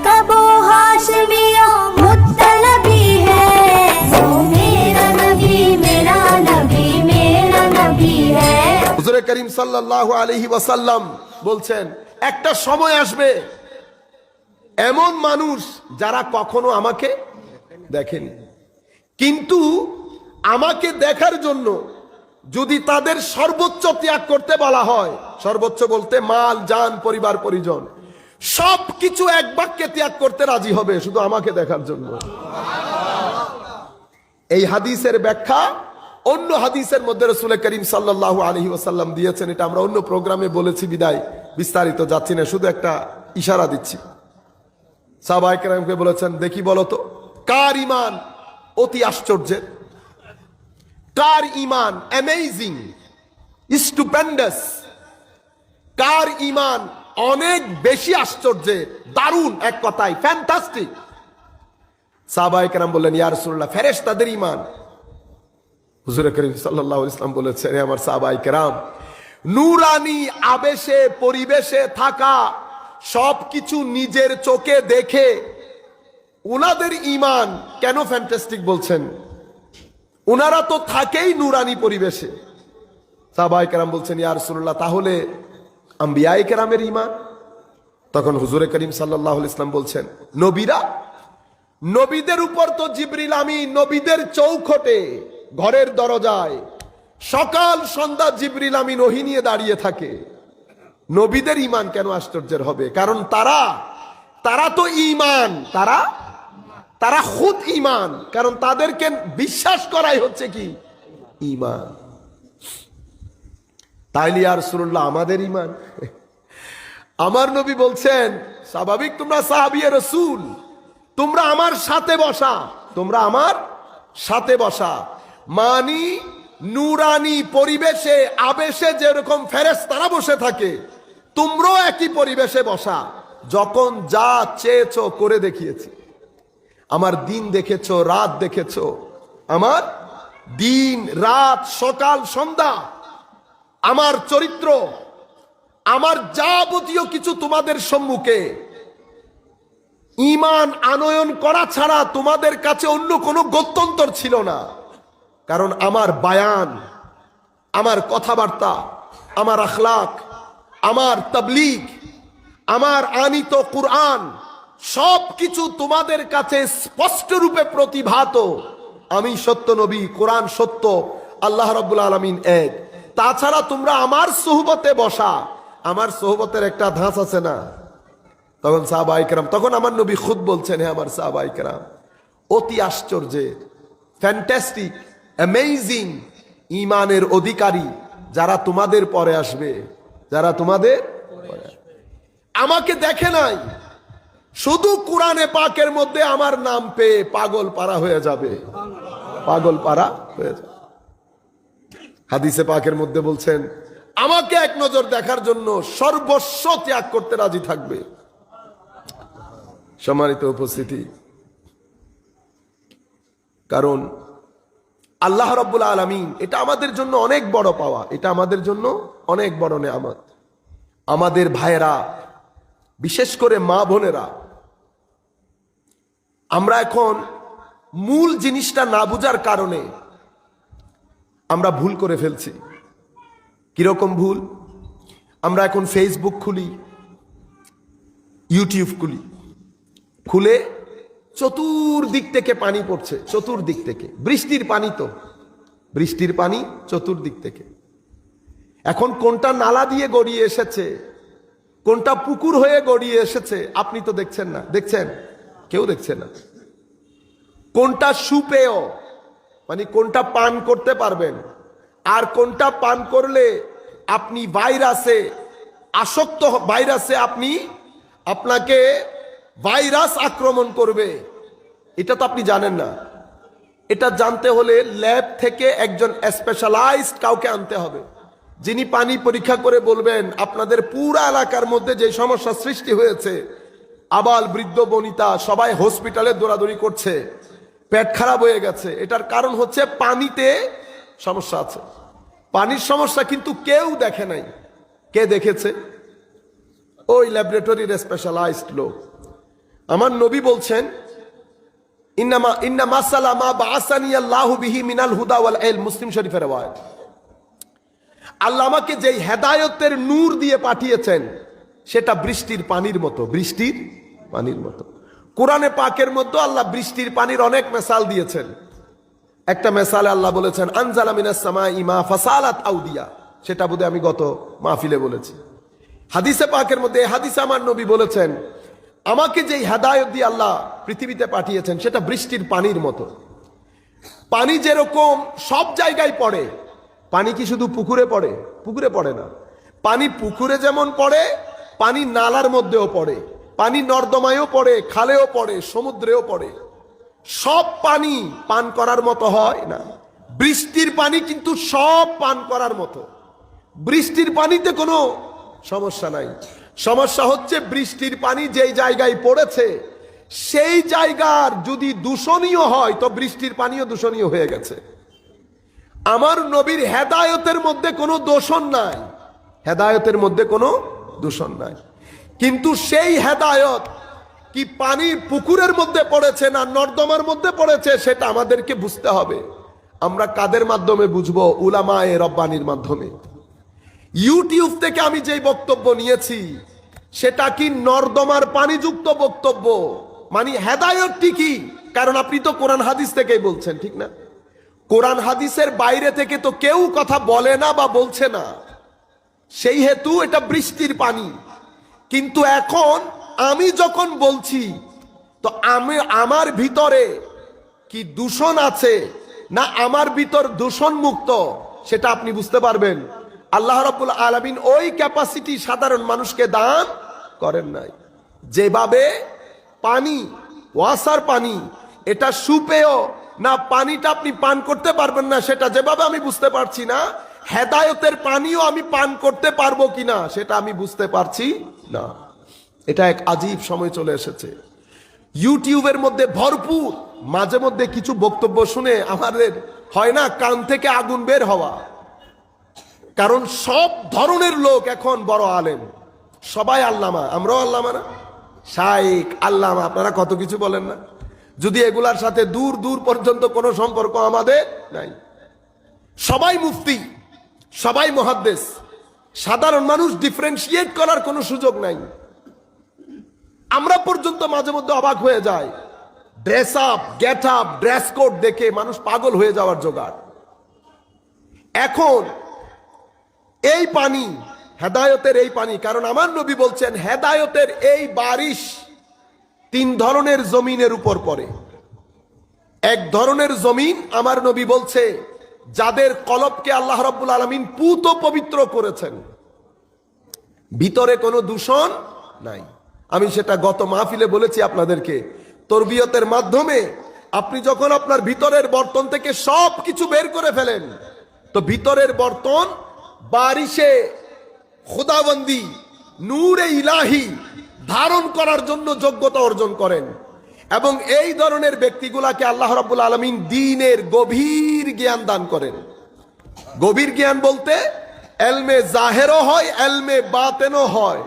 का वो हाशमिया मुत्तलबी है, वो मेरा नबी मेरा नबी मेरा नबी है। হুজুর করিম সাল্লাল্লাহু আলাইহি ওয়াসাল্লাম বলছেন, একটা সময় আসবে এমন মানুষ যারা কখনো আমাকে দেখেনি, কিন্তু আমাকে দেখার জন্য যদি তাদের সর্বোচ্চ ত্যাগ করতে বলা হয়, সর্বোচ্চ বলতে মাল জান পরিবার পরিজন সবকিছু এক বাক্যে ত্যাগ করতে রাজি হবে শুধু আমাকে দেখার জন্য। এই হাদিসের ব্যাখ্যা অন্য হাদিসের মধ্যে রাসূল করিম সাল্লাল্লাহু আলাইহি ওয়াসাল্লাম দিয়েছেন। এটা আমরা অন্য প্রোগ্রামে বলেছি বিদায় বিস্তারিত যাচ্ছি না, শুধু একটা ইশারা দিচ্ছি। সাহাবায়ে কেরামকে বলেছেন, দেখি বলো তো কার ঈমান অতি আশ্চর্যের, কার ঈমান অ্যামেজিং স্টুপেন্ডাস, কার ঈমান অনেক বেশি আশ্চর্যের, দারুণ, এক কথায় ফ্যান্টাস্টিক। সাহাবায়ে কেরাম বললেন, ইয়া রাসূলুল্লাহ ফেরেশতাদের ঈমান। হুজুর করিম সাল্লাল্লাহু আলাইহি ওয়াসাল্লাম বলেছেন, হে আমার সাহাবায়ে কেরাম, নূরানি আবেশে পরিবেশে থাকা সবকিছু নিজের চোখে দেখে উনাদের ঈমান কেন ফ্যান্টাস্টিক বলছেন? উনারা তো থাকেই নূরানি পরিবেশে। সাহাবায়ে কেরাম বলছেন, ইয়া রাসূলুল্লাহ তাহলে আম্বিয়ায়ে কেরামের ঈমান? তখন হুজুর করিম সাল্লাল্লাহু আলাইহি ওয়াসাল্লাম বলছেন, নবীরা, নবীদের উপর তো জিবরিল আমিন নবীদের চৌখটে ঘরের দরজায় সকাল সন্ধ্যা জিবরিল আমিন ওহী নিয়ে দাঁড়িয়ে থাকে। নবীদের ঈমান কেন আশ্চর্যের হবে? কারণ তারা তো ঈমান, তারা খুদ ঈমান, কারণ তাদেরকে বিশ্বাস করাই হচ্ছে কি ঈমান। তাইলে ইয়া রাসূলুল্লাহ আমাদের ঈমান? আমার নবী বলছেন, স্বাভাবিক তোমরা সাহাবিয়ে রাসূল, তোমরা আমার সাথে বসা, তোমরা আমার সাথে বসা, মানি নূরানি পরিবেশে আবেশে যেরকম ফেরেশতারা বসে থাকে তোমরাও একই পরিবেশে বসা। যখন যা চেয়েছো করে দেখিয়েছি। আমার দিন দেখেছো, রাত দেখেছো, আমার দিন রাত সকাল সন্ধ্যা, আমার চরিত্র, আমার যাবতীয় কিছু তোমাদের সম্মুখে ঈমান আনয়ন করা ছাড়া তোমাদের কাছে অন্য কোনো গত্যন্তর ছিল না। কারণ আমার বায়ান, আমার কথাবার্তা, আমার আখলাক, আমার তাবলীগ, আমার আনিত কুরআন সবকিছু তোমাদের কাছে স্পষ্ট রূপে প্রতিভাত। আমি সত্য নবী, কোরআন সত্য, আল্লাহ রাব্বুল আলামিন এক। তাছাড়া তোমরা আমার সোহবতে বসা, আমার সোহবতের একটা ধাঁচ আছে না? তখন সাহাবায়ে কেরাম, তখন আমার নবী খুদ বলছেন, হে আমার সাহাবায়ে কেরাম, অতি আশ্চর্যের ফ্যান্টাস্টিক অ্যামেজিং ঈমানের অধিকারী যারা তোমাদের পরে আসবে, যারা তোমাদের পরে আসবে। আমাকে দেখে নাই, শুধু কোরআনে পাকের মধ্যে আমার নাম পেয়ে পাগল পারা হয়ে যাবে, পাগল পারা হয়ে যাবে। হাদিসে পাকের মধ্যে বলছেন, আমাকে এক নজর দেখার জন্য সর্বস্ব ত্যাগ করতে রাজি থাকবে। সম্মানিত উপস্থিতি, কারণ আল্লাহ রাব্বুল আলামিন এটা আমাদের জন্য অনেক বড় পাওয়া, এটা আমাদের জন্য অনেক বড় নেয়ামত। আমাদের ভাইয়েরা, বিশেষ করে মা বোনেরা, আমরা এখন মূল জিনিসটা না বুঝার কারণে আমরা ভুল করে ফেলছি। কিরকম ভুল? আমরা এখন ফেসবুক খুলি, ইউটিউব খুলে চতুর্দিক থেকে পানি পড়ছে, চতুর্দিক থেকে বৃষ্টির পানি, তো বৃষ্টির পানি চতুর্দিক থেকে। এখন কোনটা নালা দিয়ে গড়িয়ে এসেছে, কোনটা পুকুর হয়ে গড়িয়ে এসেছে আপনি তো দেখছেন না, দেখছেন? কেউ দেখছে না। কোনটা সুপেয়, মানে কোনটা পান করতে পারবেন, আর কোনটা পান করলে আপনি ভাইরাসে আসক্ত, ভাইরাসে আপনাকে ভাইরাস আক্রমণ করবে, এটা তো আপনি জানেন না। এটা জানতে হলে ল্যাব থেকে একজন স্পেশালাইজড কাউকে আনতে হবে, যিনি পানি পরীক্ষা করে বলবেন আপনাদের পুরো এলাকার মধ্যে যে সমস্যা সৃষ্টি হয়েছে, আবাল বৃদ্ধ বনিতা সবাই হসপিটালে দৌড়াদৌড়ি করছে, পেট খারাপ হয়ে গেছে, এটার কারণ হচ্ছে পানিতে সমস্যা আছে। পানির সমস্যা কিন্তু কেউ দেখে নাই। কে দেখেছে? ওই ল্যাবরেটরির স্পেশালাইজড লোক। আমার নবী বলছেন ইন্না মাসালা মা বাআসানি আল্লাহু বিহি মিনাল হুদা ওয়াল ইলম, মুসলিম শরীফের রওয়ায়াত। আল্লাহ আমাকে যেই হেদায়েতের নূর দিয়ে পাঠিয়েছেন সেটা বৃষ্টির পানির মতো, বৃষ্টির পানির মতো। কোরআনে পাকের মধ্যে আল্লাহ বৃষ্টির পানির অনেক মিসাল দিয়েছেন। একটা মিসালে আল্লাহ বলেছেন আনজালা মিনাস সামাই মা ফাসালাত আউদিয়া, সেটা বোধহয় আমি গত মাহফিলে বলেছি। হাদিসে পাকের মধ্যে হাদিসে আমার নবী বলেছেন আমাকে যেই হেদায়েত দিয়ে আল্লাহ পৃথিবীতে পাঠিয়েছেন সেটা বৃষ্টির পানির মতো। পানি যেরকম সব জায়গায় পড়ে, পানি কি শুধু পুকুরে পড়ে? পুকুরে পড়ে না। পানি পুকুরে যেমন পড়ে, পানি নালার মধ্যেও পড়ে, পানি নর্দমায়ও পড়ে, খালেও পড়ে, সমুদ্রেও পড়ে। সব পানি পান করার মতো হয় না। বৃষ্টির পানি কিন্তু সব পান করার মতো। বৃষ্টির পানিতে কোনো সমস্যা নাই। সমস্যা হচ্ছে বৃষ্টির পানি যেই জায়গায় পড়েছে সেই জায়গার যদি দূষণীয় হয় তো বৃষ্টির পানিও দূষণীয় হয়ে গেছে। আমার নবীর হেদায়েতের মধ্যে কোনো দূষণ নাই, হেদায়েতের মধ্যে কোনো দূষণ নাই। কিন্তু সেই হেদায়েত কি পানির পুকুরের মধ্যে পড়েছে না নর্দমার মধ্যে পড়েছে সেটা আমাদেরকে বুঝতে হবে। আমরা কাদের মাধ্যমে বুঝবো? উলামায়ে রব্বানির মাধ্যমে। ইউটিউব থেকে আমি যেই বক্তব্য নিয়েছি সেটা কি নর্দমার পানিযুক্ত বক্তব্য? মানে হেদায়েতটি কি? কারণ আপনি তো কোরআন হাদিস থেকেই বলছেন, ঠিক না? কোরআন হাদিসের বাইরে থেকে তো কেউ কথা বলে না বা বলছে না, সেই হেতু এটা বৃষ্টির পানি। কিন্তু এখন আমি যখন বলছি তো আমার ভিতরে কি দূষণ আছে না আমার ভিতর দূষণ মুক্ত সেটা আপনি বুঝতে পারবেন। আল্লাহ রাব্বুল আলামিন ওই ক্যাপাসিটি সাধারণ মানুষকে দান করেন নাই। যেভাবে পানি, ওয়াসার পানি, এটা সুপেয় না, পানিটা আপনি পান করতে পারবেন না সেটা যেভাবে আমি বুঝতে পারছি না, হেদায়েতের পানিও আমি পান করতে পারবো কিনা সেটা আমি বুঝতে পারছি না। এটা এক আজীব সময় চলে এসেছে। ইউটিউবের মধ্যে ভরপুর, মাঝে মধ্যে কিছু বক্তব্য শুনে আমাদের হয় না কান থেকে আগুন বের হওয়া। কারণ সব ধরনের লোক এখন বড় আলেম, সবাই আল্লামা। আমরাও আল্লামা না? শাইখ, আল্লামা, আপনারা কত কিছু বলেন না? যদি এগুলার সাথে দূর দূর পর্যন্ত কোনো সম্পর্ক আমাদের নাই। সবাই মুফতি, সবাই মুহাদ্দিস। সাধারণ মানুষ ডিফারেন্সিয়েট করার কোনো সুযোগ নাই। আমরা পর্যন্ত মাঝে মধ্যে অবাক হয়ে যায়। Dress up, get up, dress code দেখে মানুষ পাগল হয়ে যাওয়ার জোগাড়। এখন এই পানি, হেদায়েতের এই পানি, কারণ আমার নবী বলছেন হেদায়েতের এই বারিশ তিন ধরনের জমিনের উপর পড়ে। এক ধরনের জমিন আমার নবী বলছে যাদের কলবকে আল্লাহ রাব্বুল আলামিন পুত পবিত্র করেছেন, ভিতরে কোনো দূষণ নাই। আমি সেটা গত মাহফিলে বলেছি আপনাদেরকে। তরবিয়তের মাধ্যমে আপনি যখন আপনার ভিতরের বর্তন থেকে সব কিছু বের করে ফেলেন তো ভিতরের বর্তন বারিশে খুদাবন্দি, নূরে ইলাহি ধারণ করার জন্য যোগ্যতা অর্জন করেন। এবং এই ধরনের ব্যক্তিগুলাকে আল্লাহ রাব্বুল আলামিন দ্বীনের গভীর জ্ঞান দান করেন। গভীর জ্ঞান বলতে এলমে জাহেরও হয়, এলমে বাতেনও হয়।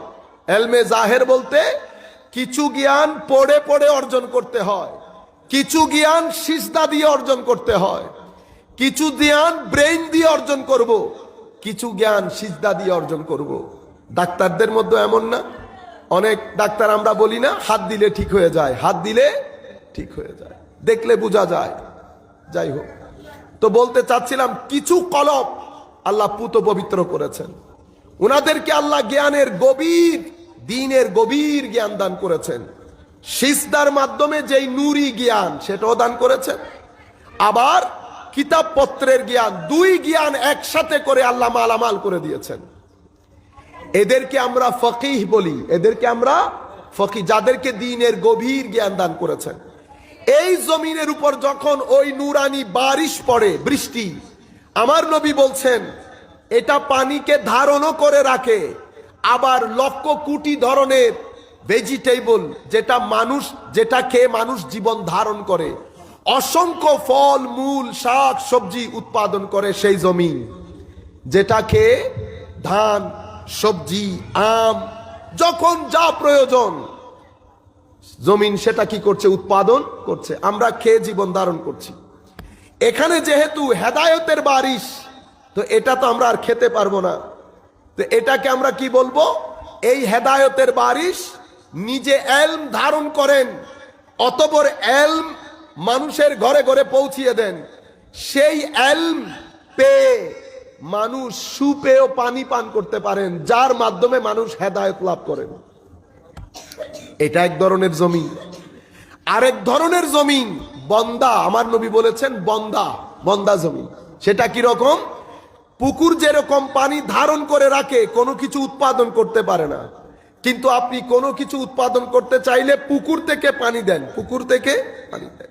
এলমে জাহের বলতে কিছু জ্ঞান পড়ে পড়ে অর্জন করতে হয়, কিছু জ্ঞান সিজদা দিয়ে অর্জন করতে হয়, কিছু জ্ঞান ব্রেইন দিয়ে অর্জন করব, কিছু জ্ঞান সিজদা দিয়ে অর্জন করব। ডাক্তারদের মধ্যে এমন না? অনেক ডাক্তার আমরা বলি না হাত দিলে ঠিক হয়ে যায়, হাত দিলে ঠিক হয়ে যায়, দেখলে বোঝা যায়। যাই হোক, তো বলতে চাচ্ছিলাম কিছু কলব আল্লাহ পুত পবিত্র করেছেন। ওনাদেরকে আল্লাহ জ্ঞানের গভীর, দ্বীনের গভীর জ্ঞান দান করেছেন। সিজদার মাধ্যমে যেই নূরি জ্ঞান সেটাও দান করেছেন। আবার কিতাবপত্রের জ্ঞান, দুই জ্ঞান একসাথে করে আল্লাহ মালামাল করে দিয়েছেন। এদেরকে আমরা ফকিহ বলি, এদেরকে আমরা ফকিহ, যাদেরকে দ্বীনের গভীর জ্ঞান দান করেছেন। এই জমিনের উপর যখন ওই নুরানি বারিশ পড়ে, বৃষ্টি, আমার নবী বলছেন এটা পানিকে ধারণও করে রাখে। আবার লক্ষ কোটি ধরনের ভেজিটেবল, যেটা মানুষ, যেটা খেয়ে মানুষ জীবন ধারণ করে, অসংখ্য ফল মূল শাক সবজি উৎপাদন করে সেই জমিন, যেটা খেয়ে ধান, সবজি, আম, যখন যা প্রয়োজন জমিন সেটা কি করছে? উৎপাদন করছে, আমরা খেয়ে জীবন ধারণ করছি। এখানে যেহেতু হেদায়েতের বারিশ, তো এটা তো আমরা আর খেতে পারবো না, তো এটাকে আমরা কি বলবো? এই হেদায়েতের বারিশ নিজে এলম ধারণ করেন, অতঃপর এলম মানুষের ঘরে ঘরে পৌঁছিয়ে দেন। সেই এলম পেয়ে মানুষ সুপেয় পানি পান করতে পারেন, যার মাধ্যমে মানুষ হেদায়েত লাভ করেন। এটা এক ধরনের জমিন। আরেক ধরনের জমিন বন্দা, আমার নবী বলেছেন বন্দা, বন্দা জমিন। সেটা কি রকম? পুকুর যেরকম পানি ধারণ করে রাখে, কোনো কিছু উৎপাদন করতে পারে না, কিন্তু আপনি কোনো কিছু উৎপাদন করতে চাইলে পুকুর থেকে পানি দেন, পুকুর থেকে পানি দেন।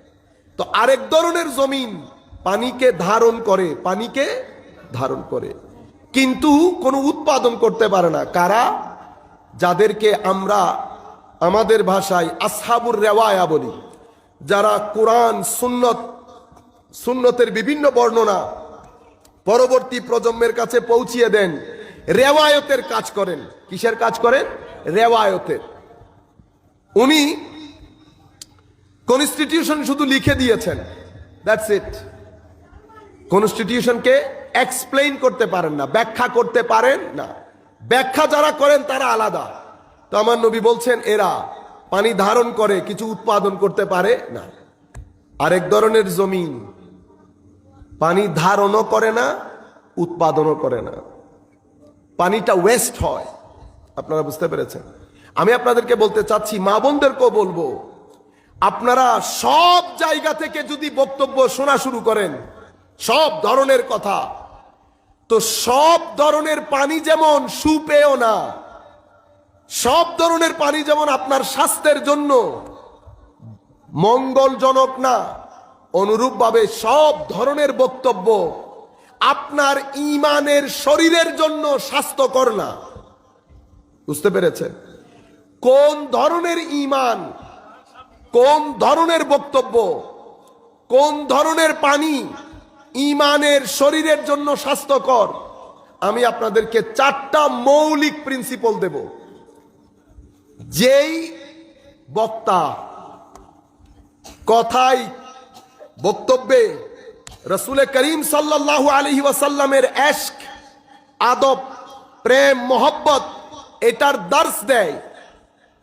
তো আরেক ধরনের জমিন পানিকে ধারণ করে, পানিকে ধারণ করে, কিন্তু কোনো উৎপাদন করতে পারে না। কারা? যাদেরকে আমরা আমাদের ভাষায় আসহাবুর রেওয়ায়া বলি, যারা কোরআন সুন্নতের বিভিন্ন বর্ণনা পরবর্তী প্রজন্মের কাছে পৌঁছিয়ে দেন, রেওয়ায়তের কাজ করেন। কিসের কাজ করেন? রেওয়ায়তের। উনি কনস্টিটিউশন শুধু লিখে দিয়েছেন, দ্যাটস ইট। কনস্টিটিউশনকে এক্সপ্লেইন করতে পারেন না, ব্যাখ্যা করতে পারেন না। ব্যাখ্যা যারা করেন তারা আলাদা। তো আমার নবী বলছেন এরা পানি ধারণ করে, কিছু উৎপাদন করতে পারে না। আরেক ধরনের জমিন পানি ধারণও করে না, উৎপাদনও করে না, পানিটা ওয়েস্ট হয়। আপনারা বুঝতে পেরেছেন? আমি আপনাদেরকে বলতে চাচ্ছি, মা বোনদেরকেও বলবো, আপনারা সব জায়গা থেকে যদি বক্তব্য শোনা শুরু করেন, সব ধরনের কথা, তো সব ধরনের পানি যেমন সুপেয় না, সব ধরনের পানি যেমন আপনার স্বাস্থ্যের জন্য মঙ্গলজনক না, অনুরূপভাবে সব ধরনের বক্তব্য আপনার ঈমানের শরীরের জন্য স্বাস্থ্যকর না। বুঝতে পেরেছেন? কোন ধরনের ঈমান, কোন ধরনের বক্তব্য, কোন ধরনের পানি ঈমানের শরীরের জন্য স্বাস্থ্যকর, আমি আপনাদেরকে 4টা মৌলিক প্রিন্সিপল দেব। যেই বক্তা কথায়, বক্তব্যে রসুল করিম সাল্লাল্লাহু আলাইহি ওয়াসাল্লামের ইশক, আদব, প্রেম, মোহব্বত এটার দর্শ দেয়,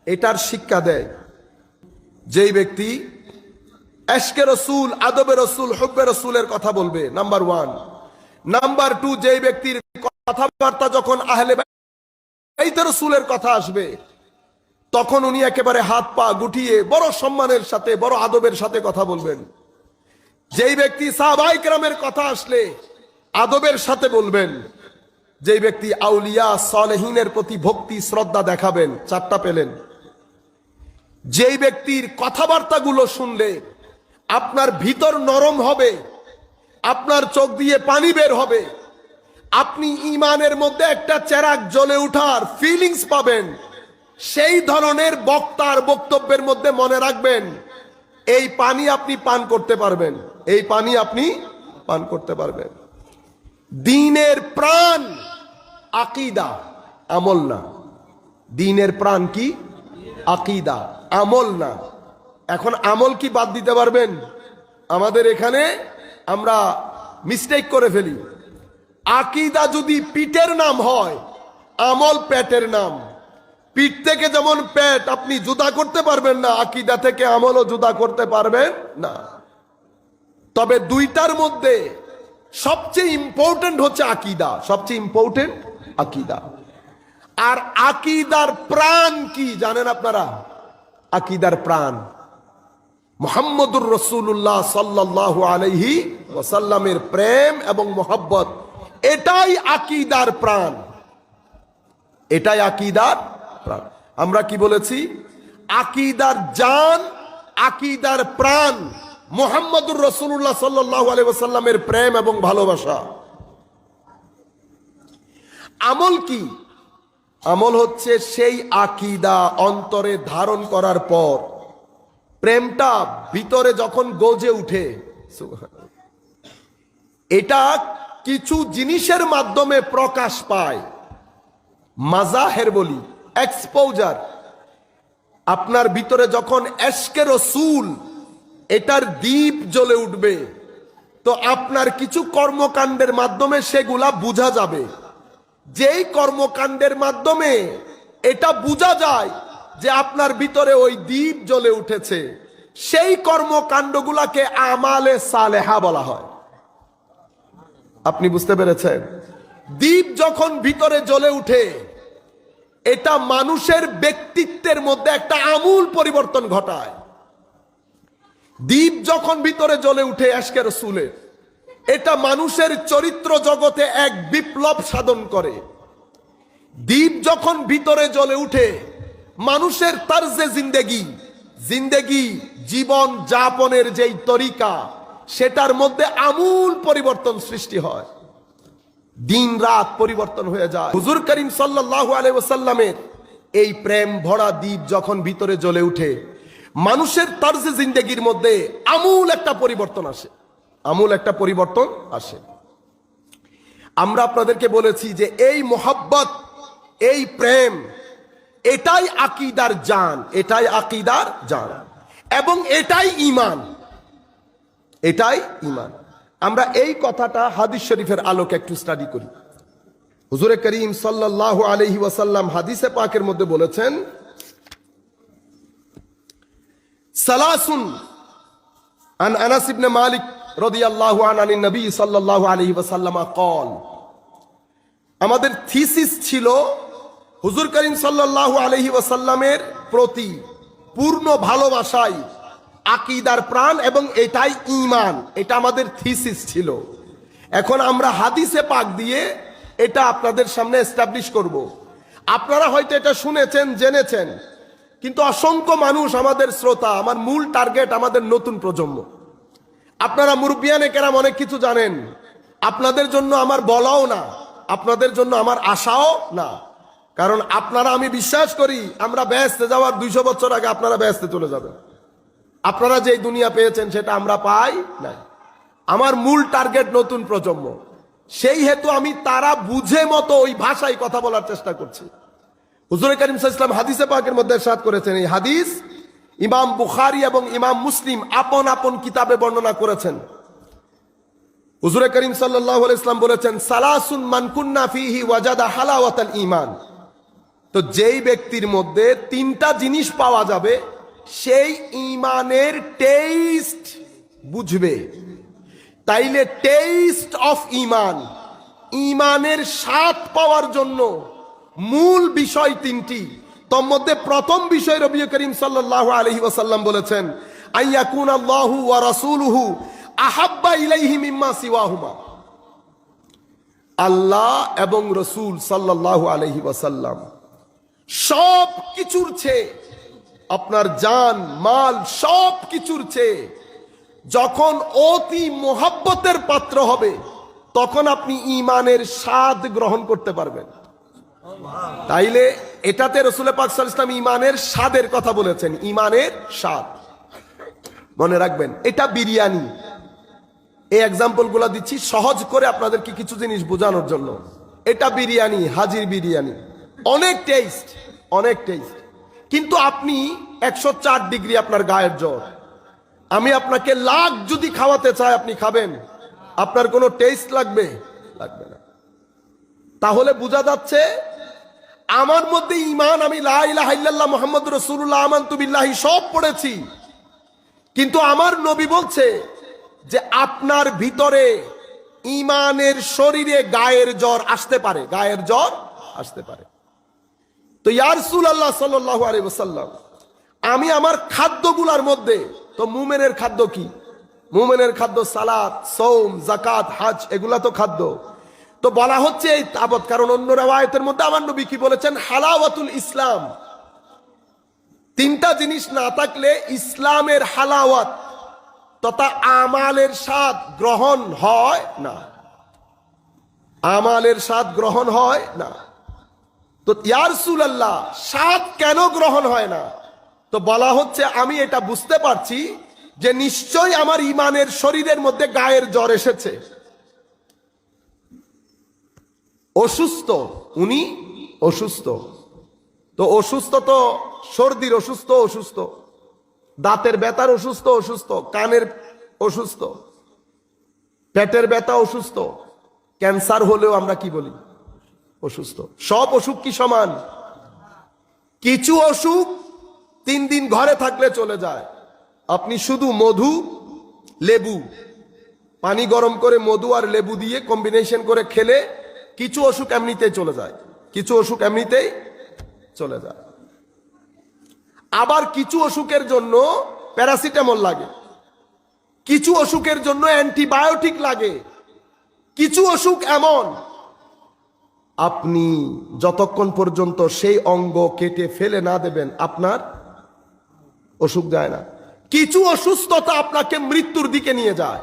এটার শিক্ষা দেয়, যেই ব্যক্তি ইশকে রসুল, আদবে রসুল, হুব্বে রসুলের কথা বলবে, নাম্বার 1। নাম্বার 2, যেই ব্যক্তির কথাবার্তা যখন আহলে বাইত রসুলের কথা আসবে, তখন উনি একেবারে হাত পা গুটিয়ে বড় সম্মানের সাথে, বড় আদবের সাথে কথা বলবেন। যেই ব্যক্তি সাহাবায়ে কেরামের কথা আসলে আদবের সাথে বলবেন। যেই ব্যক্তি আউলিয়া সালেহিনের প্রতি ভক্তি শ্রদ্ধা দেখাবেন। 4টা পেলেন। যেই ব্যক্তির কথাবার্তাগুলো শুনলে আপনার ভিতর নরম হবে, আপনার চোখ দিয়ে পানি বের হবে, আপনি ঈমানের মধ্যে একটা চেরাগ জ্বলে ওঠার ফিলিংস পাবেন, সেই ধরনের বক্তার বক্তব্যের মধ্যে মনে রাখবেন, এই পানি আপনি পান করতে পারবেন, এই পানি আপনি পান করতে পারবেন। দ্বীনের প্রাণ আকীদা, আমল না। দ্বীনের প্রাণ কি? আকীদা, আমল না। এখন আমল কি বাদ দিতে পারবেন? আমাদের এখানে আমরা মিস্টেক করে ফেলি। আকীদা যদি পিঠের নাম হয়, আমল পেটের নাম। পিঠ থেকে যেমন পেট আপনি জুদা করতে পারবেন না, আকীদা থেকে আমলও জুদা করতে পারবেন না। তবে দুইটার মধ্যে সবচেয়ে ইম্পর্টেন্ট হচ্ছে আকীদা, সবচেয়ে ইম্পর্টেন্ট আকীদা। আর আকীদার প্রাণ কি জানেন আপনারা? আকীদার প্রাণ মুহাম্মদুর রাসূলুল্লাহ সাল্লাল্লাহু আলাইহি ওয়াসাল্লামের প্রেম এবং মোহাব্বত, এটাই আকীদার প্রাণ, এটাই আকীদার প্রাণ। আমরা কি বলেছি? আকীদার জান, আকীদার প্রাণ মুহাম্মদুর রাসূলুল্লাহ সাল্লাল্লাহু আলাইহি ওয়াসাল্লামের প্রেম এবং ভালোবাসা। আমল কি? আমল হচ্ছে সেই আকীদা অন্তরে ধারণ করার পর প্রেমটা ভিতরে যখন গজে উঠে, এটা কিছু জিনিসের মাধ্যমে প্রকাশ পায়, মাজাহের বলি, এক্সপোজার। আপনার ভিতরে যখন এশকে রসুল এটার দীপ জ্বলে উঠবে, তো আপনার কিছু কর্মকাণ্ডের মাধ্যমে সেগুলা বোঝা যাবে। যেই কর্মকাণ্ডের মাধ্যমে এটা বোঝা যায় যে আপনার ভিতরে ওই দীপ জ্বলে উঠেছে, সেই কর্মকাণ্ডগুলাকে আমালে সালেহা বলা হয়। আপনি বুঝতে পেরেছেন? দীপ যখন ভিতরে জ্বলে উঠে, এটা মানুষের ব্যক্তিত্বের মধ্যে একটা আমূল পরিবর্তন ঘটায়। দীপ যখন ভিতরে জ্বলে উঠে এশকে রাসূলের, এটা মানুষের চরিত্র জগতে এক বিপ্লব সাধন করে। দীপ যখন ভিতরে জ্বলে উঠে, মানুষের তারজে জিন্দেগি জীবন যাপনের যেই তরিকা, সেটার মধ্যে আমূল পরিবর্তন সৃষ্টি হয়। দিন রাত পরিবর্তন হয়ে যায়। হুজুর করিম সাল্লাল্লাহু আলাইহি ওয়াসাল্লামের এই প্রেম ভরা দ্বীপ যখন ভিতরে জ্বলে উঠে, মানুষের তারজে জিন্দেগির মধ্যে আমূল একটা পরিবর্তন আসে, আমূল একটা পরিবর্তন আসে। আমরা আপনাদেরকে বলেছি যে এই মোহাব্বত, এই প্রেম, এটাই আকীদার জান, এটাই আকীদার জান, এবং এটাই ঈমান, এটাই ঈমান। আমরা এই কথাটা হাদিস শরীফের আলোকে একটু স্টাডি করি। হুজুরে করিম সাল্লাল্লাহু আলাইহি ওয়াসাল্লাম হাদিসে পাকের মধ্যে বলেছেন, সালাসুন আন আনাস ইবনে মালিক রাদিয়াল্লাহু আনহু আন নবী সাল্লাল্লাহু আলাইহি ওয়াসাল্লাম قال, আমাদের থিসিস ছিল হুজুর করিম সাল্লাল্লাহু আলাইহি ওয়াসাল্লামের প্রতি পূর্ণ ভালোবাসায় আকীদার প্রাণ, এবং এটাই ঈমান, এটা আমাদের থিসিস ছিল। এখন আমরা হাদিসে পাক দিয়ে এটা আপনাদের সামনে এস্টাবলিশ করব। আপনারা হয়তো এটা শুনেছেন, জেনেছেন, কিন্তু অসংখ্য মানুষ আমাদের শ্রোতা, আমার মূল টার্গেট আমাদের নতুন প্রজন্ম। আপনারা মুরব্বিয়ানে কেরাম অনেক কিছু জানেন, আপনাদের জন্য আমার বলাও না, আপনাদের জন্য আমার আশাও না। কারণ আপনারা, আমি বিশ্বাস করি, আমরা বেহেশতে যাওয়ার 200 বছর আগে আপনারা বেহেশতে চলে যাবেন। আপনারা যেই দুনিয়া পেয়েছেন সেটা আমরা পাই নাই। আমার মূল টার্গেট নতুন প্রজন্ম, সেই হেতু আমি তারা বুঝে মতো ওই ভাষায় কথা বলার চেষ্টা করছি। হুজুর করিম সাল্লাল্লাহু আলাইহি ওয়াসাল্লাম হাদিসে পাকের মধ্যে ইরশাদ করেছেন, এই হাদিস ইমাম বুখারী এবং ইমাম মুসলিম আপন আপন কিতাবে বর্ণনা করেছেন। হুজুর করিম সাল্লাল্লাহু আলাইহি ওয়াসাল্লাম বলেছেন, সালাসুন মান কুন্না ফীহি ওয়াজাদা হালাওয়াতাল ঈমান। তো যেই ব্যক্তির মধ্যে 3টা জিনিস পাওয়া যাবে, সেই ঈমানের টেস্ট বুঝবে। তাইলে টেস্ট অফ ঈমান, ঈমানের স্বাদ পাওয়ার জন্য মূল বিষয় 3টি। তোর মধ্যে প্রথম বিষয় নবী করিম সাল্লাল্লাহু আলাইহি ওয়াসাল্লাম বলেছেন, আইয়াকুন আল্লাহু ওয়া রাসূলুহু আহাব্বা ইলাইহি মিম্মা সিওয়াহুমা। আল্লাহ এবং রাসূল সাল্লাল্লাহু আলাইহি ওয়াসাল্লাম সব কিছুর চেয়ে, আপনার জান মাল সব কিছুর চেয়ে যখন অতি মোহাব্বতের পাত্র হবে, তখন আপনি ঈমানের স্বাদ গ্রহণ করতে পারবেন। তাইলে এটাতে রাসূল পাক সাল্লাল্লাহু আলাইহি ওয়াসাল্লাম ঈমানের স্বাদের কথা বলেছেন, ঈমানের স্বাদ। মনে রাখবেন, এটা বিরিয়ানি। এই এক্সাম্পল গুলা দিচ্ছি সহজ করে আপনাদেরকে কিছু জিনিস বোঝানোর জন্য। এটা বিরিয়ানি, হাজির বিরিয়ানি, অনেক টেস্ট, অনেক টেস্ট। কিন্তু আপনি 104 ডিগ্রি আপনার গায়ের জ্বর, আমি আপনাকে লাখ যদি খাওয়াতে চাই, আপনি খাবেন? আপনার কোনো টেস্ট লাগবে? লাগবে না। তাহলে বোঝা যাচ্ছে আমার মধ্যে ঈমান, আমি লা ইলাহা ইল্লাল্লাহ মুহাম্মাদুর রাসূলুল্লাহ আমানতু বিল্লাহি সব পড়েছি, কিন্তু আমার নবী বলছে যে আপনার ভিতরে ঈমানের শরীরে গায়ের জ্বর আসতে পারে, গায়ের জ্বর আসতে পারে। তো ইয়া রাসূলুল্লাহ সাল্লাল্লাহু আলাইহি ওয়াসাল্লাম, আমি আমার খাদ্যগুলোর মধ্যে, তো মুমিনের খাদ্য কি? মুমিনের খাদ্য সালাত, সওম, যাকাত, হজ, এগুলা তো খাদ্য। তো বলা হচ্ছে এই তাবত, কারণ অন্য riwayতের মধ্যে আমার নবী কি বলেছেন, হালাওয়াতুল ইসলাম। 3টা জিনিস না থাকলে ইসলামের হালাওয়াত তথা আমালের স্বাদ গ্রহণ হয় না, আমালের স্বাদ গ্রহণ হয় না। তো ইয়া রাসূলুল্লাহ, স্বাদ কেন গ্রহণ হয় না? তো বলা হচ্ছে আমি এটা বুঝতে পারছি যে নিশ্চয়ই আমার ঈমানের শরীরের মধ্যে গায়ের জ্বর এসেছে। অসুস্থ, উনি অসুস্থ। তো অসুস্থ তো সর্দির অসুস্থ অসুস্থ, দাঁতের ব্যথার অসুস্থ অসুস্থ, কানের অসুস্থ, পেটের ব্যথা অসুস্থ, ক্যান্সার হলেও আমরা কি বলি? অসুস্থ। সব অসুখ কি সমান? কিছু অসুখ 3 দিন ঘরে থাকলে চলে যায়। আপনি শুধু মধু, লেবু, পানি গরম করে মধু আর লেবু দিয়ে কম্বিনেশন করে খেলে কিছু অসুখ এমনিতেই চলে যায়, কিছু অসুখ এমনিতেই চলে যায়। আবার কিছু অসুখের জন্য প্যারাসিটামল লাগে, কিছু অসুখের জন্য অ্যান্টিবায়োটিক লাগে। কিছু অসুখ এমন আপনি যতক্ষণ পর্যন্ত সেই অঙ্গ কেটে ফেলে না দেবেন আপনার অসুখ যায় না। কিছু অসুস্থতা আপনাকে মৃত্যুর দিকে নিয়ে যায়।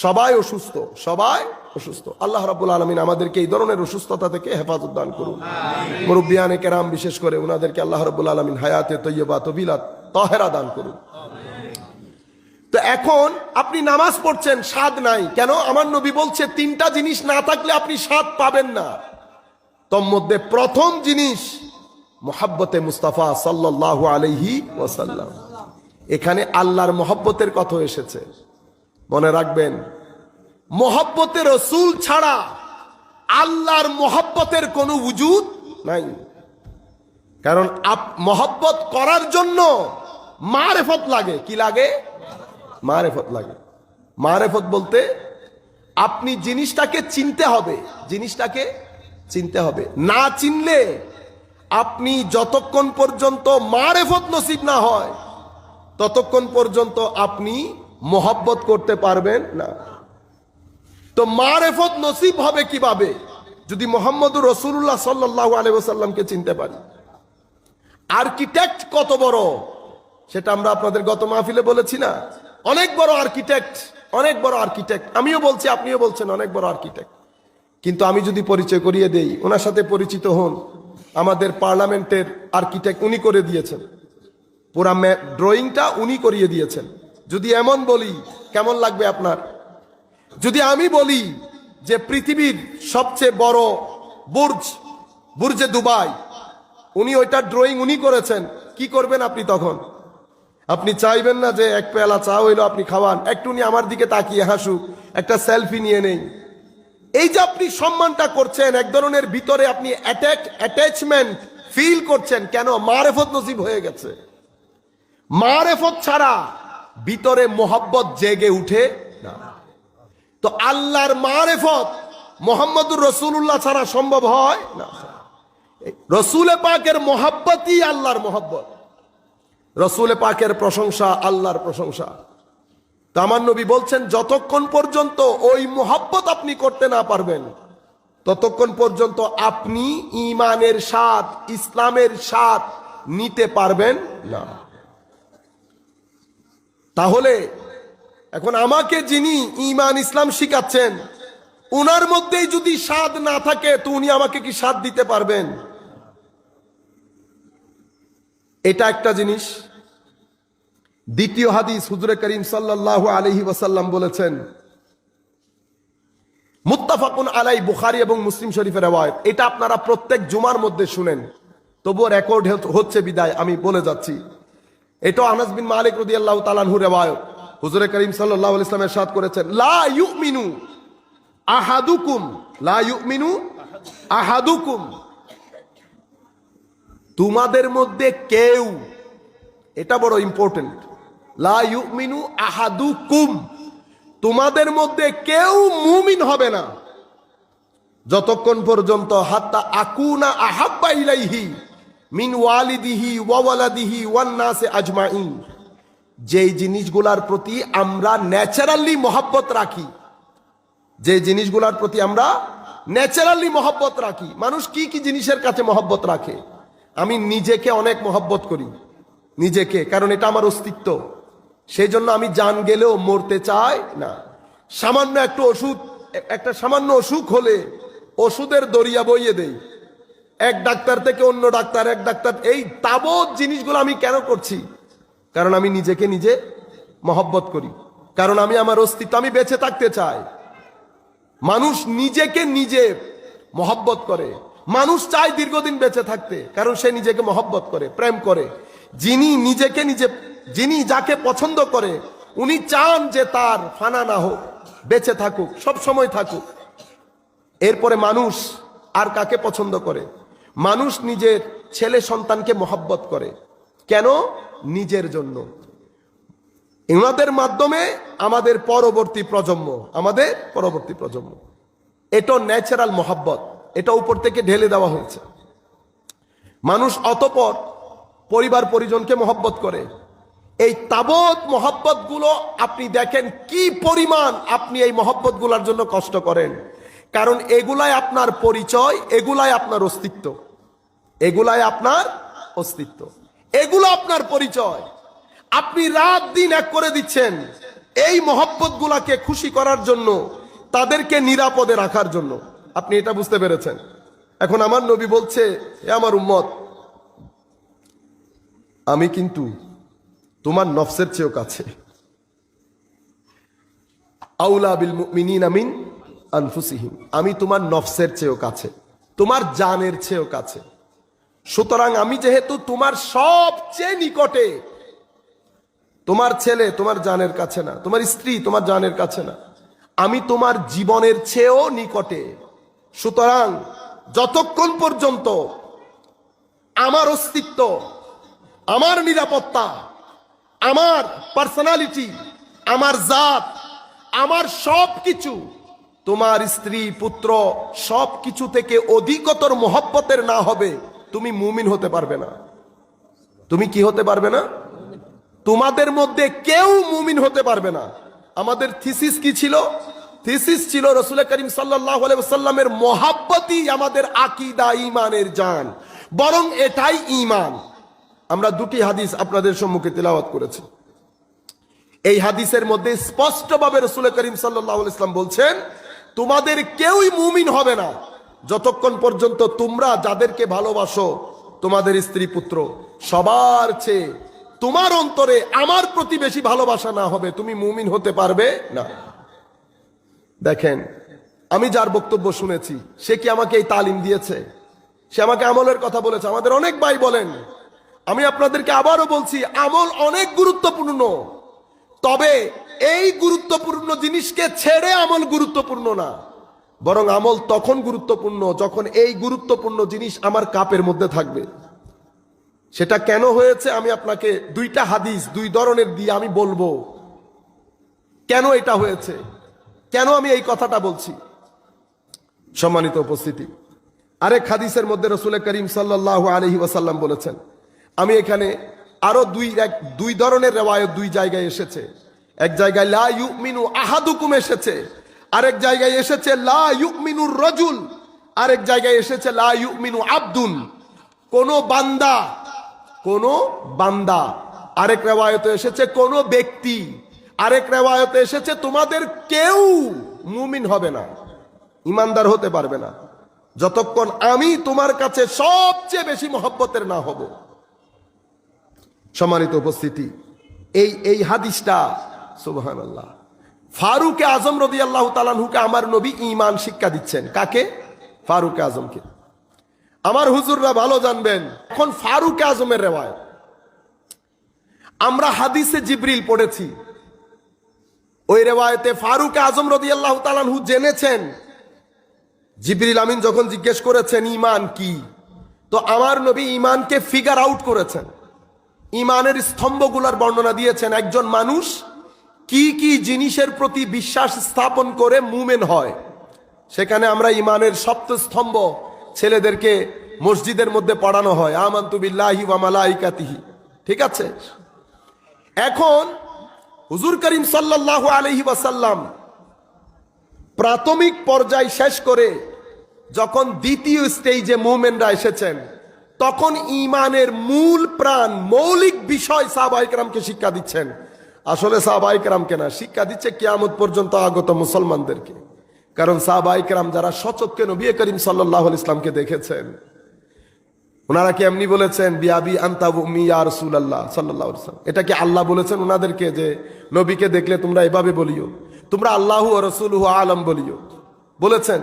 সবাই অসুস্থ, সবাই অসুস্থ। আল্লাহ রাব্বুল আলামিন আমাদেরকে এই ধরনের অসুস্থতা থেকে হেফাজত দান করুন। মুরব্বিয়ানে কেরাম বিশেষ করে ওনাদেরকে আল্লাহ রাব্বুল আলামিন হায়াতে তৈয়বা তবিলা তাহেরা দান করুন। তো এখন আপনি নামাজ পড়ছেন, স্বাদ নাই কেন? আমার নবী বলছে 3টা জিনিস না থাকলে আপনি স্বাদ পাবেন না। তোর মধ্যে প্রথম জিনিস মুহাব্বতে মুস্তাফা সাল্লাল্লাহু আলাইহি ওয়াসাল্লাম। এখানে আল্লাহর মহব্বতের কথা এসেছে, মনে রাখবেন। মহব্বতে রসুল ছাড়া আল্লাহর মহব্বতের কোনো ওজুদ নাই। কারণ মহব্বত করার জন্য মারেফত লাগে। কি লাগে? মারেফত লাগে। মারেফত বলতে আপনি জিনিসটাকে চিনতে হবে, জিনিসটাকে চিনতে হবে। না চিনলে আপনি যতক্ষণ পর্যন্ত মারেফত নসিব না হয় ততক্ষণ পর্যন্ত আপনি মহব্বত করতে পারবেন না। তো মারেফত নসিব হবে কিভাবে? যদি মুহাম্মদুর রাসূলুল্লাহ সাল্লাল্লাহু আলাইহি ওয়াসাল্লামকে চিনতে পারি। আর্কিটেক্ট কত বড় সেটা আমরা আপনাদের গত মাহফিলে বলেছি না? অনেক বড় আর্কিটেক্ট, অনেক বড় আর্কিটেক্ট। আমিও বলছি, আপনিও বলছেন অনেক বড় আর্কিটেক্ট। কিন্তু আমি যদি পরিচয় করিয়ে দেই, ওনার সাথে পরিচিত হন। আমাদের পার্লামেন্টের আর্কিটেক্ট উনি করে দিয়েছেন, পুরা ড্রয়িংটা উনি করিয়ে দিয়েছেন। যদি এমন বলি কেমন লাগবে আপনার? যদি আমি বলি যে পৃথিবীর সবচেয়ে বড় বুর্জে দুবাই, উনি ওইটা ড্রয়িং উনি করেছেন, কি করবেন আপনি তখন? আপনি চাইবেন না যে এক পেয়ালা চা হইলো আপনি খাওয়ান, একটু উনি আমার দিকে তাকিয়ে হাসুক, একটা সেলফি নিয়ে নেই। এই যে আপনি সম্মানটা করছেন, এক ধরনের ভিতরে আপনি অ্যাটাচমেন্ট ফিল করছেন, কেন? মারেফত নসিব হয়ে গেছে। মারেফত ছাড়া ভিতরে মোহাব্বত জেগে উঠে না। তো আল্লাহর মারেফত মুহাম্মদুর রাসূলুল্লাহ ছাড়া সম্ভব হয় না। রসুল পাকের মোহাব্বতই আল্লাহর মোহাব্বত, রসুল পাকের প্রশংসা আল্লাহর প্রশংসা। তো আমার নবী বলছেন যতক্ষণ পর্যন্ত ওই মোহাব্বত আপনি করতে না পারবেন ততক্ষণ পর্যন্ত আপনি ঈমানের স্বাদ, ইসলামের স্বাদ নিতে পারবেন না। তাহলে এখন আমাকে যিনি ঈমান ইসলাম শিখাচ্ছেন উনার মধ্যেই যদি স্বাদ না থাকে তো উনি আমাকে কি স্বাদ দিতে পারবেন? এটা একটা জিনিস। দ্বিতীয় হাদিস, হুজুরে করিম সাল্লাল্লাহু আলাইহি ওয়াসাল্লাম বলেছেন, মুত্তাফাকুন আলাই, বুখারী এবং মুসলিম শরীফের riwayat। এটা আপনারা প্রত্যেক জুমার মধ্যে শুনেন, তবুও রেকর্ড হচ্ছে বিদায় আমি বলে যাচ্ছি। এটা আনাস বিন মালিক রাদিয়াল্লাহু তাআলা আনহু riwayat। হুজুরে করিম সাল্লাল্লাহু আলাইহি ওয়াসাল্লাম ইরশাদ করেছেন, লা ইউমিনু আহাদুকুম, লা ইউমিনু আহাদুকুম, তোমাদের মধ্যে কেউ, এটা বড় ইম্পর্টেন্ট, লা ইউমিনু আহাদুকুম, তোমাদের মধ্যে কেউ মুমিন হবে না যতক্ষণ পর্যন্ত হাত্তা আকুনা আহাব্বা ইলাইহি মিন ওয়ালিদিহি ওয়া ওয়ালাদিহি ওয়ান নাসি আজমাইন, যেই জিনিসগুলোর প্রতি আমরা ন্যাচারালি মহব্বত রাখি, যে জিনিসগুলোর প্রতি আমরা ন্যাচারালি মহব্বত রাখি। মানুষ কি কি জিনিসের কাছে মহব্বত রাখে? আমি নিজেকে অনেক মহব্বত করি, নিজেকে, কারণ এটা আমার অস্তিত্ব। সেই জন্য আমি জান গেলেও মরতে চাই না। সামান্য একটা সামান্য অসুখ হলে ওষুধের দরিয়া বইয়ে দেই, এক ডাক্তার থেকে অন্য ডাক্তার, এক ডাক্তার, এই তাবৎ জিনিসগুলো আমি কেন করছি? কারণ আমি নিজেকে নিজে মহব্বত করি, কারণ আমি আমার অস্তিত্ব, আমি বেঁচে থাকতে চাই। মানুষ নিজেকে নিজে মহব্বত করে, মানুষ চায় দীর্ঘদিন বেঁচে থাকতে, কারণ সে নিজেকে মহব্বত করে, প্রেম করে। যিনি যাকে পছন্দ করে উনি চান যে তার ফানা না হোক, বেঁচে থাকুক, সব সময় থাকুক। এরপরে মানুষ আর কাকে পছন্দ করে? মানুষ নিজের ছেলে সন্তানকে মহব্বত করে। কেন? নিজের জন্য। এনাদের মাধ্যমে আমাদের পরবর্তী প্রজন্ম, এটা ন্যাচারাল মহব্বত, এটা উপর থেকে ঢেলে দেওয়া হয়েছে। মানুষ অতঃপর পরিবার পরিজনকে মহব্বত করে। এই তাবৎ মহব্বত গুলো আপনি দেখেন কি পরিমাণ আপনি এই মহব্বত গুলার জন্য কষ্ট করেন, কারণ এগুলাই আপনার পরিচয়, এগুলাই আপনার অস্তিত্ব, এগুলো আপনার পরিচয়। আপনি রাত দিন এক করে দিচ্ছেন এই মহব্বত গুলাকে খুশি করার জন্য, তাদেরকে নিরাপদে রাখার জন্য। আপনি এটা বুঝতে পেরেছেন? এখন আমার নবী বলছে, হে আমার উম্মত, আমি কিন্তু তোমার নফসের চেয়েও কাছে। আউলা বিল মুমিনিনা মিন আনফুসিহিম, আমি তোমার নফসের চেয়েও কাছে, তোমার জানের চেয়েও কাছে। সুতরাং আমি যেহেতু তোমার সবচেয়ে নিকটে, তোমার ছেলে তোমার জানের কাছে না, তোমার স্ত্রী তোমার জানের কাছে না, আমি তোমার জীবনের চেয়েও নিকটে। সুতরাং যতক্ষণ পর্যন্ত আমার অস্তিত্ব, আমার নিরাপত্তা, আমার পার্সোনালিটি, আমার জাত, আমার সবকিছু তোমার স্ত্রী পুত্র সবকিছু থেকে অধিকতর মহব্বতের না হবে, তুমি মুমিন হতে পারবে না। তুমি কি হতে পারবে না? তোমাদের মধ্যে কেউ মুমিন হতে পারবে না। আমাদের থিসিস কি ছিল? থিসিস ছিল রাসূল করিম সাল্লাল্লাহু আলাইহি ওয়াসাল্লামের মহব্বতই আমাদের আকীদা, ঈমানের জান, বরং এটাই ঈমান। আমরা দুটি হাদিস আপনাদের সম্মুখে তেলাওয়াত করেছি। এই হাদিসের মধ্যে স্পষ্টভাবে রাসূল করিম সাল্লাল্লাহু আলাইহি ওয়াসাল্লাম বলছেন, তোমাদের কেউই মুমিন হবে না যতক্ষণ পর্যন্ত তোমরা যাদেরকে ভালোবাসো, তোমাদের স্ত্রী পুত্র, সবার চেয়ে তোমার অন্তরে আমার প্রতি বেশি ভালোবাসা না হবে, তুমি মুমিন হতে পারবে না। দেখেন, আমি যার বক্তব্য শুনেছি সে কি আমাকে এই তালিম দিয়েছে? সে আমাকে আমলের কথা বলেছে। আমাদের অনেক ভাই বলেন, আমি আপনাদেরকে আবারও বলছি, আমল অনেক গুরুত্বপূর্ণ, তবে এই গুরুত্বপূর্ণ জিনিসকে ছেড়ে আমল গুরুত্বপূর্ণ না, বরং আমল তখন গুরুত্বপূর্ণ যখন এই গুরুত্বপূর্ণ জিনিস আমার কাপের মধ্যে থাকবে। সেটা কেন হয়েছে আমি আপনাকে দুইটা হাদিস দুই ধরনের দিয়ে আমি বলবো কেন এটা হয়েছে, কেন আমি এই কথাটা বলছি। সম্মানিত উপস্থিতি, আরেক হাদিসের মধ্যে রাসূল করিম সাল্লাল্লাহু আলাইহি ওয়াসাল্লাম বলেছেন, আমি এখানে আরো দুই ধরনের রিওয়ায়াত দুই জায়গায় এসেছে। এক জায়গায় লা ইউমিনু আহাদুকুম এসেছে, আরেক জায়গায় এসেছে লা ইউমিনুর রাজুল, আরেক জায়গায় এসেছে লা ইউমিনু আবদুন, কোন বান্দা, আরেক রিওয়ায়াতে এসেছে কোন ব্যক্তি, আরেক রিওয়ায়াতে এসেছে তোমাদের কেউ মুমিন হবে না, ইমানদার হতে পারবে না যতক্ষণ আমি তোমার কাছে সবচেয়ে বেশি মহব্বতের না হব। সম্মানিত উপস্থিতি, এই হাদিসটা সুবহানাল্লাহ, ফারুক আজম রাদিয়াল্লাহু তাআলা আনহুকে আমার নবী ঈমান শিক্ষা দিচ্ছেন। কাকে? ফারুক আজমকে। আমার হুজুররা ভালো জানবেন, এখন ফারুক আজমের রিওয়ায়াত আমরা হাদিসে জিবরিল পড়েছি, ওই রিওয়ায়াতে ফারুক আজম রাদিয়াল্লাহু তাআলা আনহু জেনেছেন, জিবরিল আমিন যখন জিজ্ঞেস করেছেন ঈমান কি, তো আমার নবী ঈমানকে ফিগার আউট করেছেন, ঈমানের স্তম্ভগুলোর বর্ণনা দিয়েছেন। একজন মানুষ কি কি জিনিসের প্রতি বিশ্বাস স্থাপন করে মুমিন হয়, সেখানে আমরা ঈমানের সপ্ত স্তম্ভ ছেলেদেরকে মসজিদের মধ্যে পড়ানো হয়, আমানতু বিল্লাহি ওয়া মালাইকাতিহি, ঠিক আছে। এখন হুজুর করিম সাল্লাল্লাহু আলাইহি ওয়াসাল্লাম প্রাথমিক পর্যায় শেষ করে যখন দ্বিতীয় স্টেজে মুমিনরা এসেছেন, তখন ঈমানের মূল প্রাণ মৌলিক বিষয় সাহাবায়ে কেরামকে শিক্ষা দিচ্ছেন। আসলে সাহাবায়ে কেরামকে না, শিক্ষা দিচ্ছে কিয়ামত পর্যন্ত আগত মুসলমানদেরকে। কারণ সাহাবায়ে কেরাম যারা সচক্ষে নবী করিম সাল্লাল্লাহু আলাইহি ওয়াসাল্লামকে দেখেছেন, ওনারা কি এমনি বলেছেন বিআবি আনতা ওয়া উম্মি ইয়া রাসূলুল্লাহ সাল্লাল্লাহু আলাইহি ওয়াসাল্লাম? এটা কি আল্লাহ বলেছেন ওনাদেরকে যে নবীকে দেখলে তোমরা এভাবে বলিও, তোমরা আল্লাহু ওয়া রাসূলুহু আলাম বলিও? বলেছেন?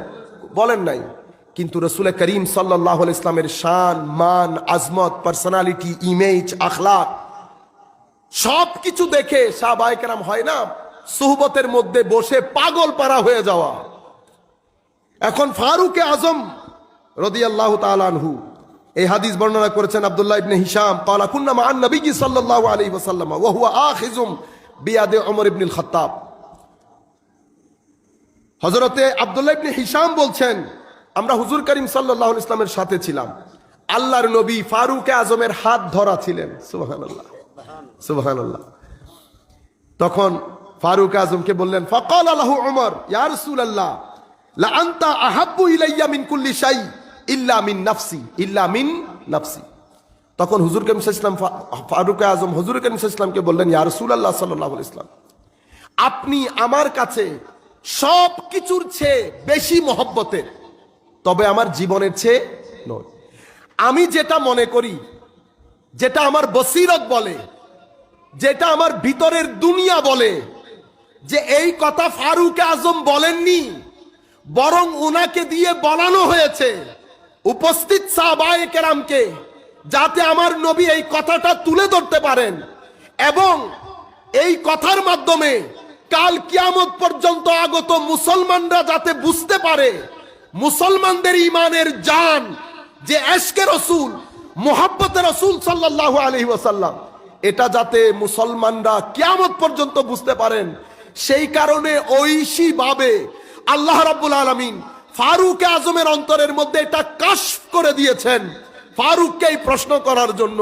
বলেন নাই। কিন্তু রসুল করিম সাল্লাল্লাহু আলাইহি ইসলামের শান, মান, আজমত, পার্সোনালিটি, ইমেজ, আখলাক সবকিছু দেখে সাহাবায়ে কেরাম হয় না সুহবতের মধ্যে বসে পাগল পারা হয়ে যাওয়া। এখন ফারুকে আজম রাদিয়াল্লাহু তাআলা আনহু এই হাদিস বর্ণনা করেছেন আব্দুল্লাহ ইবনে হিশাম ক্বালা কুন্না মা আন-নবী সাল্লাল্লাহু আলাইহি ওয়াসাল্লাম ওয়া হুয়া আখিযুম বিয়াদি উমর ইবনুল খাত্তাব। হযরতে আব্দুল্লাহ ইবনে হিশাম বলছেন আমরা হুজুর করিম সাল্লাল্লাহু আলাইহি ইসলামের সাথে ছিলাম, আল্লাহর নবী ফারুকে আজমের হাত ধরা ছিলেন। সুবহানাল্লাহ সুবহানাল্লাহ। তখন ফারুক আজমকে বললেন ফাকালা লাহু উমর ইয়া রাসূলুল্লাহ লা আনতা আহাব্বু ইলাইয়া মিন কুল্লি শাই ইল্লা মিন নাফসি। তখন হুজুর করিম সাল্লাল্লাহু আলাইহি ওয়াসাল্লাম ফারুক আজম হুজুর করিম সাল্লাল্লাহু আলাইহি ওয়াসাল্লামকে বললেন ইয়া রাসূলুল্লাহ সাল্লাল্লাহু আলাইহি ওয়াসাল্লাম, আপনি আমার কাছে সব কিছুর চেয়ে বেশি মহব্বতের, তবে আমার জীবনের চেয়ে নয়। আমি যেটা মনে করি, যেটা আমার বসিরত বলে, যেটা আমার ভিতরের দুনিয়া বলে যে এই কথা ফারুক আজম বলেননি, বরং উনাকে দিয়ে বলানো হয়েছে উপস্থিত সাহাবায়ে কেরামকে, যাতে আমার নবী এই কথাটা তুলে ধরতে পারেন এবং এই কথার মাধ্যমে কাল কিয়ামত পর্যন্ত আগত মুসলমানরা যাতে বুঝতে পারে মুসলমানদের ইমানের জান যে এশকে রসুল, মুহাব্বতে রসুল সাল্লাল্লাহু আলাইহি ওয়াসাল্লাম, এটা যাতে মুসলমানরা কিয়ামত পর্যন্ত বুঝতে পারেন, সেই কারণে ঐশী ভাবে আল্লাহ রাব্বুল আলামিন ফারুক আজমের অন্তরের মধ্যে এটা কাশফ করে দিয়েছেন ফারুককে এই প্রশ্ন করার জন্য।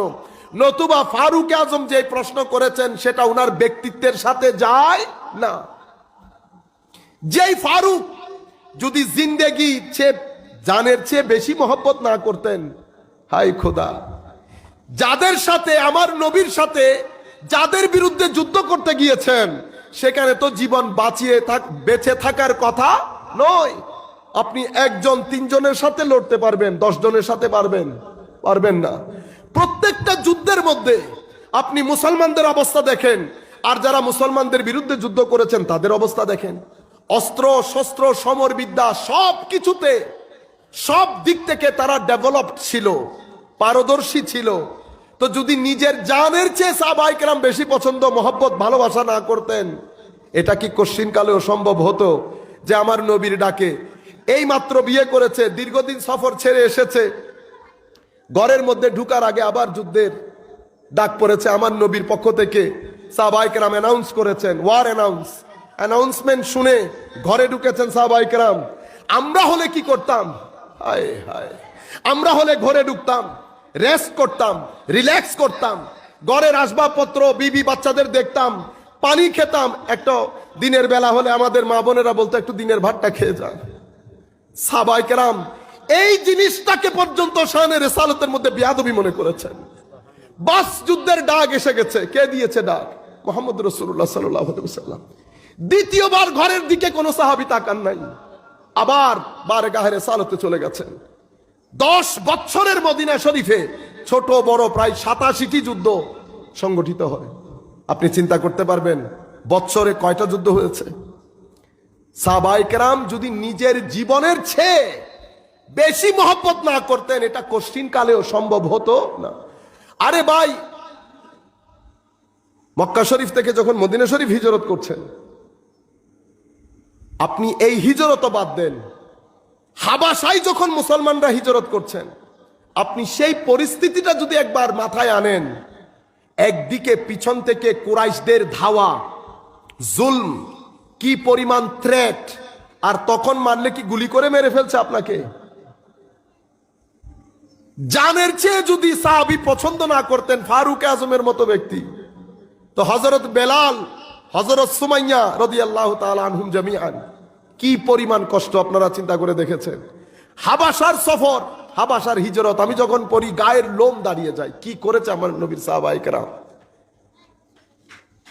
নতুবা ফারুক আজম যে প্রশ্ন করেছেন সেটা উনার ব্যক্তিত্বের সাথে যায় না। যেই ফারুক যদি জিন্দেগি জানের চেয়ে বেশি মহব্বত না করতেন, হাই খোদা, যাদের সাথে আমার নবীর সাথে যাদের বিরুদ্ধে যুদ্ধ করতে গিয়েছেন সেখানে তো জীবন বেঁচে থাকার কথা নয়। আপনি একজন তিনজনের সাথে লড়তে পারবেন, 10 জনের সাথে পারবেন না। প্রত্যেকটা যুদ্ধের মধ্যে আপনি মুসলমানদের অবস্থা দেখেন, আর যারা মুসলমানদের বিরুদ্ধে যুদ্ধ করেছেন তাদের অবস্থা দেখেন। অস্ত্র শস্ত্র সমর বিদ্যা সব কিছুতে সব দিক থেকে তারা ডেভেলপড ছিল, পারদর্শী ছিল। তো যদি নিজের জানের চেয়ে সাহাবায়ে কেরাম বেশি পছন্দ, মহব্বত, ভালোবাসা না করতেন, এটা কি কশ্চিনকালেও সম্ভব হতো যে আমার নবীর ডাকে, এই মাত্র বিয়ে করেছে, দীর্ঘদিন সফর ছেড়ে এসেছে, ঘরের মধ্যে ঢুকার আগে আবার যুদ্ধের ডাক পড়েছে আমার নবীর পক্ষ থেকে, সাহাবায়ে কেরাম অ্যানাউন্স করেছেন, ওয়ার অ্যানাউন্সমেন্ট শুনে ঘরে ঢুকেছেন সাহাবায়ে কেরাম। আমরা হলে কি করতাম? হায় হায়, আমরা হলে ঘরে ঢুকতাম, রেস্ট করতাম, রিল্যাক্স করতাম, ঘরের আসবাবপত্র, বিবি বাচ্চাদের দেখতাম, পানি খেতাম। একটা দিনের বেলা হলে আমাদের মা বোনেরা বলতো একটু দিনের ভাতটা খেয়ে যান। সাহাবায়ে কেরাম এই জিনিসটাকে পর্যন্ত শানে রিসালাতের মধ্যে বেয়াদবি মনে করেছেন। বাস যুদ্ধের ডাক এসে গেছে, কে দিয়েছে ডাক? মুহাম্মদ রাসূলুল্লাহ সাল্লাল্লাহু আলাইহি ওয়াসাল্লাম। দ্বিতীয়বার ঘরের দিকে কোনো সাহাবী তাকান নাই, আবার বারগাহে রিসালাতে চলে গেছেন। 10 বছরের মদিনা শরীফে ছোট বড় প্রায় 87টি যুদ্ধ সংগঠিত হয়। আপনি চিন্তা করতে পারবেন বছরে কয়টা যুদ্ধ হয়েছে? সাহাবায়ে কেরাম যদি নিজের জীবনের চেয়ে বেশি মহব্বত না করতেন, এটা কঠিন কালেও সম্ভব হতো না। আরে ভাই, মক্কা শরীফ থেকে যখন মদিনা শরীফ হিজরত করছেন, আপনি এই হিজরত বাদ দেন, হাবাসায় যখন মুসলমানরা হিজরত করছেন, আপনি সেই পরিস্থিতিটা যদি একবার মাথায় আনেন, একদিকে পিছন থেকে কুরাইশদের ধাওয়া, জুলম, কি পরিমাণ থ্রেট, আর তখন মারলে কি গুলি করে মেরে ফেলছে আপনাকে? জানের চেয়ে যদি সাহাবী পছন্দ না করতেন ফারুক আজমের মতো ব্যক্তি, তো হযরত বেলাল, হযরত সুমাইয়া রাদিয়াল্লাহু তাআলা আনহুম জামিআন কি পরিমাণ কষ্ট আপনারা চিন্তা করে দেখেছেন। হাবাসার সফর, হাবাসার হিজরত, আমি যখন পড়ি গায়ের লোম দাঁড়িয়ে যায়। কি করেছে আমার নবীর সাহাবায়ে কেরাম?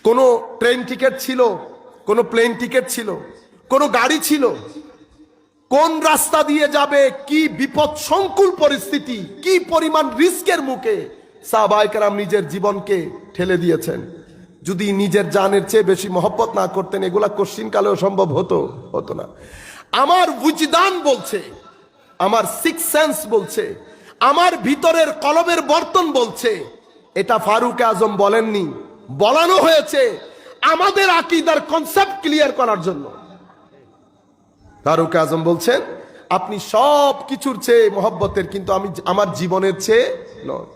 কোনো ট্রেন টিকিট ছিল, কোনো প্লেন টিকিট ছিল, কোনো গাড়ি ছিল, কোন রাস্তা দিয়ে যাবে, কি বিপদ সংকুল পরিস্থিতি, কি পরিমাণ রিস্কের মুখে সাহাবায়ে কেরাম নিজের জীবনকে ঠেলে দিয়েছেন। যদি নিজের জানের চেয়ে বেশি মহব্বত না করতেন, এগুলা কঠিন কালেও সম্ভব হতো না। আমার উজদান বলছে আমার সিক্স সেন্স বলছে, আমার ভিতরের কলবের বর্তন বলছে, এটা ফারুক আজম বলেননি, বলানো হয়েছে আমাদের আকীদার কনসেপ্ট ক্লিয়ার করার জন্য। ফারুক আজম বলছেন আপনি সব কিছুর চেয়ে মহব্বতের, কিন্তু আমি আমার জীবনের চেয়ে নয়।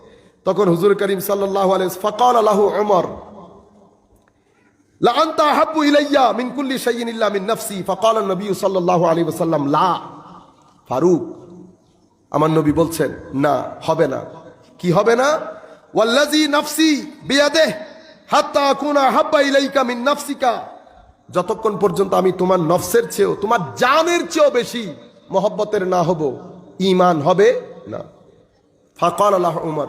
তখন হুজুর করিম সাল্লাল্লাহু আলাইহি ওয়াসাল্লাম ফাকাল লাহু উমর লা আনতা আহাব্বু ইলাইয়া মিন কুল্লি শাইইন ইল্লা মিন নাফসি, ফাকাল নবী সাল্লাল্লাহু আলাইহি ওয়াসাল্লাম লা। ফারুক, আমার নবী বলছেন না, হবে না। কি হবে না? ওয়াল্লাযী নাফসি বিয়াদিহি হাত্তা আকুনা আহাব্বা ইলাইকা মিন নাফসিকা, যতক্ষণ পর্যন্ত আমি তোমার নফসের চেয়েও, তোমার জানের চেয়েও বেশি মহব্বতের না হব, ঈমান হবে না। ফাকাল লাহু উমর,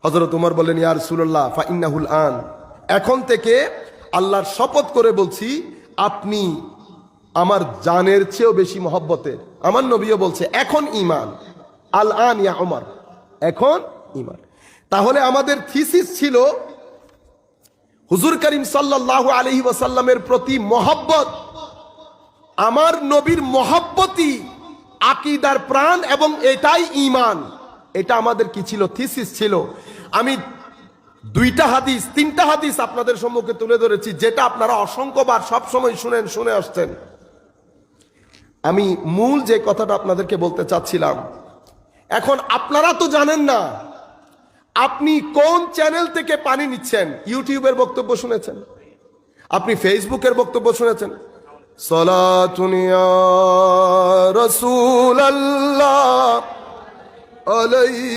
হযরত উমর বললেন ইয়া রাসূলুল্লাহ ফা ইন্নাহুল আন, এখন থেকে আল্লাহর শপথ করে বলছি আপনি আমার জানের চেয়েও বেশি মহব্বতের। আমার নবীও বলছে এখন ঈমান, আল আন ইয়া উমর, এখন ঈমান। তাহলে আমাদের থিসিস ছিল হুজুর করিম সাল্লাল্লাহু আলাইহি ওয়াসাল্লামের প্রতি মহব্বত, আমার নবীর মহব্বতই আকীদার প্রাণ এবং এটাই ঈমান। এটা আমাদের কি ছিল? থিসিস ছিল। আমি দুইটা হাদিস, তিনটা হাদিস আপনাদের সম্মুখে তুলে ধরেছি, যেটা আপনারা অসংখ্যবার সবসময় শুনে আসছেন। আমি মূল যে কথাটা আপনাদেরকে বলতে চাচ্ছিলাম, এখন আপনারা তো জানেন না আপনি কোন চ্যানেল থেকে পানি নিচ্ছেন। ইউটিউবের বক্তব্য শুনেছেন, আপনি ফেসবুকের বক্তব্য শুনেছেন, সালাতুন ইয়া রাসূলুল্লাহ আলাইহি